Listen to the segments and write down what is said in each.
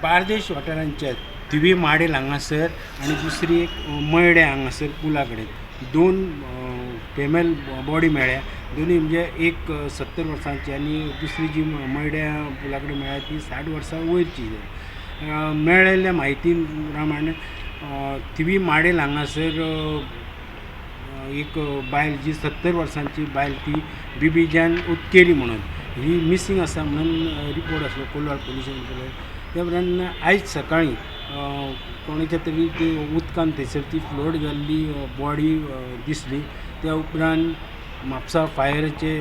Bardez वाठारांच्या तिवी model हांगासर आणि दुसरी एक मयडे हांगासर पुला कडेन दोन फेमेल बॉडी मेळ्ळ्या. दोन्ही म्हणजे एक 70 वर्सांची आणि दुसरी जी मयड्या पुला कडेन मेळ्ळ्या ती 60 वर्सां वयरची. मेळिल्ल्या म्हायती प्रमाणे तिवी माडेल हांगासर एक बायल जी 70 वर्सांची बायल ती बिबीजान उत्केरी म्हणून ही मिसींग आसा म्हणून रिपोर्ट आसलो कोलवाड पुलिसांनी केलो. त्या उपरांत आयज सकाळीं कोणाच्या तरी ती उदकान थंयसर ती फ्लोट जाल्ली बॉडी दिसली. त्या उपरांत म्हापसा फायराचे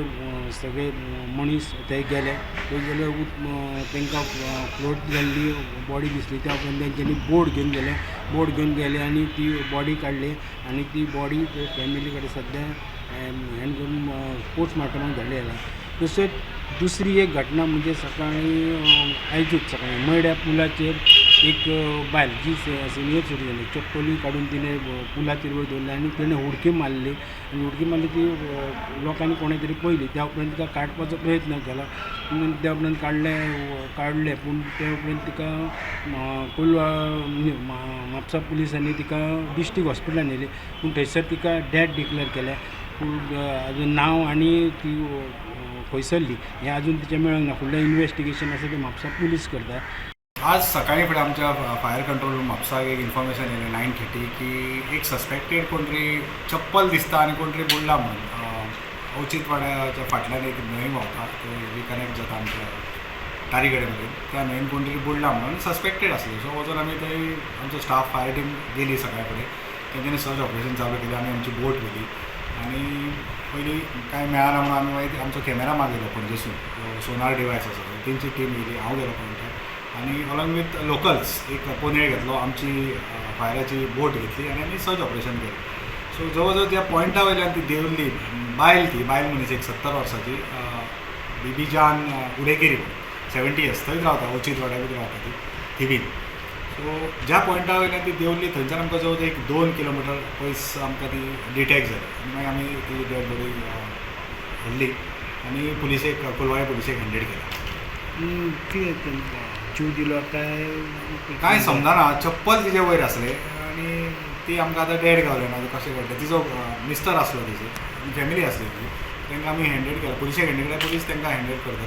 सगळे मनीस थंय गेले. थंय गेले तांकां फ्लोट जाल्ली बॉडी दिसली. त्या उपरांत तेंच्यांनी बोट घेवन गेले आणि ती बॉडी काडली आणि ती बॉडी फॅमिली कडेन सद्या हें करून पोस्टमार्टमाक धाडली आसा. तशेंच दुसरी एक घटना म्हणजे सकाळीं आयजूच सकाळीं मयड्या पुलाचेर एक बायल जी सिनियर सिटीजन चप्पली काडून तिणें पुलाचेर वयर दवरली आणि तिणें उडकी मारली ती लोकांनी कोणें तरी पळयली. त्या उपरांत तिका काडपाचो प्रयत्न केलो. त्या उपरांत काडले पूण त्या उपरांत तिका म्हापसा पुलिसांनी तिका डिस्ट्रिक्ट हॉस्पिटलान व्हेली पूण थंयसर तिका डॅड डिक्लेअर केल्या. पूण हाजें नांव आनी ती खंयसरली हें आजून तिचें मेळूंक ना. फुडलें इन्वेस्टिगेशन आसा तें म्हापसा पुलीस करता. आज सकाळी फुडें आमच्या फायर कंट्रोल रूम म्हापसा एक इन्फॉर्मेशन येयलें 9:30 की एक सस्पेक्टेड कोण तरी चप्पल दिसता आनी कोण तरी बुडला म्हणून अवचित वाड्याच्या फाटल्यान एक न्हंय व्हांवता ते रिकनेक्ट जाता आमच्या तारीगडे मदीं त्या न्हंयेन कोण तरी बुडला म्हणून सस्पेक्टेड आसले. सो वचून आमी थंय आमचो स्टाफ फायर टीम गेली सकाळी फुडें. तेंच्यांनी सर्च ऑपरेशन चालू केलें आमी आमची बोट व्हेली आनी पयलीं कांय मेळना म्हणून आमी मागीर आमचो कॅमेरा मागयलो पणजेसून सोनार डिवायस आसा तेंची टीम येयली. हांव गेलो पॉयंटार आनी अलॉंग विथ लोकल्स एक पोनेळ घेतलो आमची फायराची बोट घेतली आनी आमी सर्च ऑपरेशन केलें. सो जवळ जवळ त्या पॉयंटा वयल्यान ती देंवल्ली बायल मनीस एक 70 वर्साची बिबीजान उडेकेरी 70 इयर्स थंयच रावता अवचित वाड्याकूच रावता ती थिवीन. सो ज्या पॉयंटा वयल्यान ती देंवल्ली थंयच्यान आमकां जवळ जवळ एक 2 किलोमिटर पयस आमकां ती डिटेक्ट जाली आनी मागीर आमी ती डॅड बॉडी व्हरली आनी पुलिसेक कोलवाळे पुलिसेक हँडेड केली. कितें जीव दिलो कांय समजना. चप्पल तिचे वयर आसले आनी ती आमकां आतां डॅड गावले ना कशें घडलें. तिजो मिस्टर आसलो तिची फॅमिली आसली ती तांकां आमी हँडेड केला पुलिशेक हँडेड केल्या. पुलीस तांकां हँडेड करता.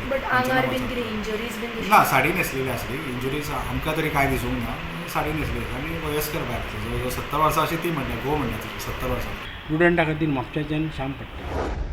ना साडी न्हेसलेली आसली. इंजुरीज आमकां तरी कांय दिसूंक ना. साडी न्हेसली आनी वयस्कर बायल आसली जवळ जवळ 70 वर्सां अशी ती म्हणटा घोव म्हणटा 70 वर्सां. स्टुडंटा खातीर म्हापशाच्यान श्याम पडटा.